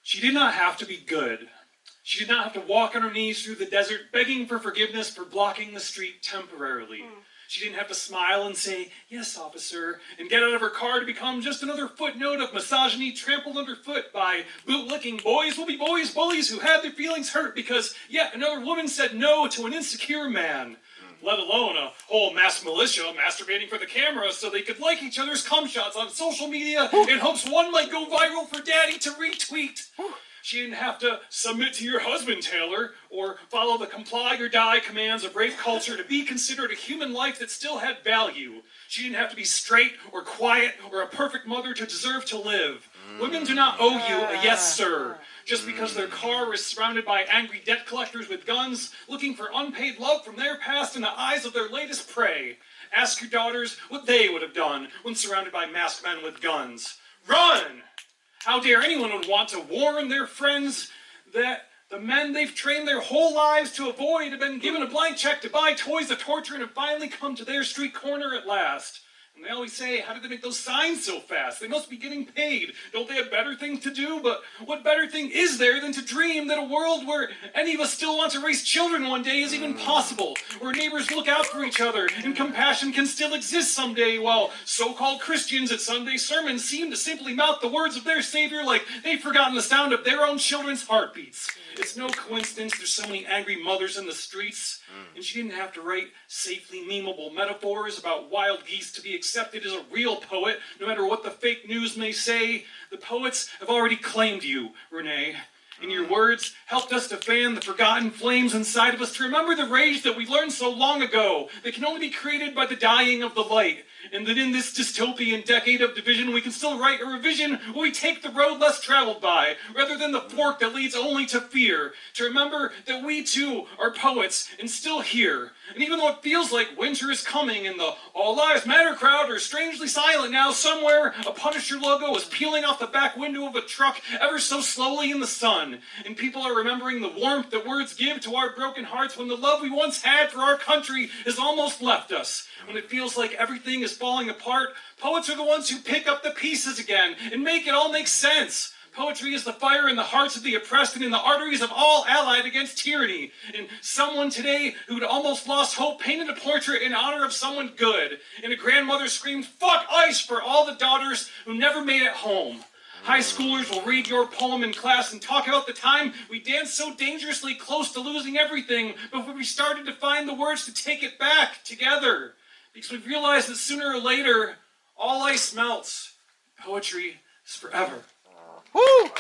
She did not have to be good. She did not have to walk on her knees through the desert begging for forgiveness for blocking the street temporarily. She didn't have to smile and say, "Yes, officer," and get out of her car to become just another footnote of misogyny trampled underfoot by boot-licking boys will be boys bullies who had their feelings hurt because yet another woman said no to an insecure man. Let alone a whole mass militia masturbating for the camera so they could like each other's cum shots on social media in hopes one might go viral for daddy to retweet. She didn't have to submit to your husband, Taylor, or follow the comply or die commands of rape culture to be considered a human life that still had value. She didn't have to be straight or quiet or a perfect mother to deserve to live. Women do not owe you a yes, sir, just because their car is surrounded by angry debt collectors with guns looking for unpaid love from their past in the eyes of their latest prey. Ask your daughters what they would have done when surrounded by masked men with guns. Run! How dare anyone would want to warn their friends that the men they've trained their whole lives to avoid have been given a blank check to buy toys to torture and have finally come to their street corner at last. And they always say, how did they make those signs so fast? They must be getting paid. Don't they have better things to do? But what better thing is there than to dream that a world where any of us still want to raise children one day is even possible? Where neighbors look out for each other and compassion can still exist someday while so-called Christians at Sunday sermons seem to simply mouth the words of their Savior like they've forgotten the sound of their own children's heartbeats. It's no coincidence there's so many angry mothers in the streets. And she didn't have to write safely memeable metaphors about wild geese to be accepted as a real poet, no matter what the fake news may say. The poets have already claimed you, Renee. And your words helped us to fan the forgotten flames inside of us, to remember the rage that we learned so long ago, that can only be created by the dying of the light. And that in this dystopian decade of division, we can still write a revision where we take the road less traveled by, rather than the fork that leads only to fear. To remember that we too are poets and still here. And even though it feels like winter is coming and the All Lives Matter crowd are strangely silent now, somewhere a Punisher logo is peeling off the back window of a truck ever so slowly in the sun. And people are remembering the warmth that words give to our broken hearts when the love we once had for our country has almost left us. When it feels like everything is falling apart, poets are the ones who pick up the pieces again and make it all make sense. Poetry is the fire in the hearts of the oppressed and in the arteries of all allied against tyranny. And someone today who'd almost lost hope painted a portrait in honor of someone good. And a grandmother screamed, "Fuck ICE" for all the daughters who never made it home. High schoolers will read your poem in class and talk about the time we danced so dangerously close to losing everything before we started to find the words to take it back together. Because we realized that sooner or later, all ice melts. Poetry is forever. Woo!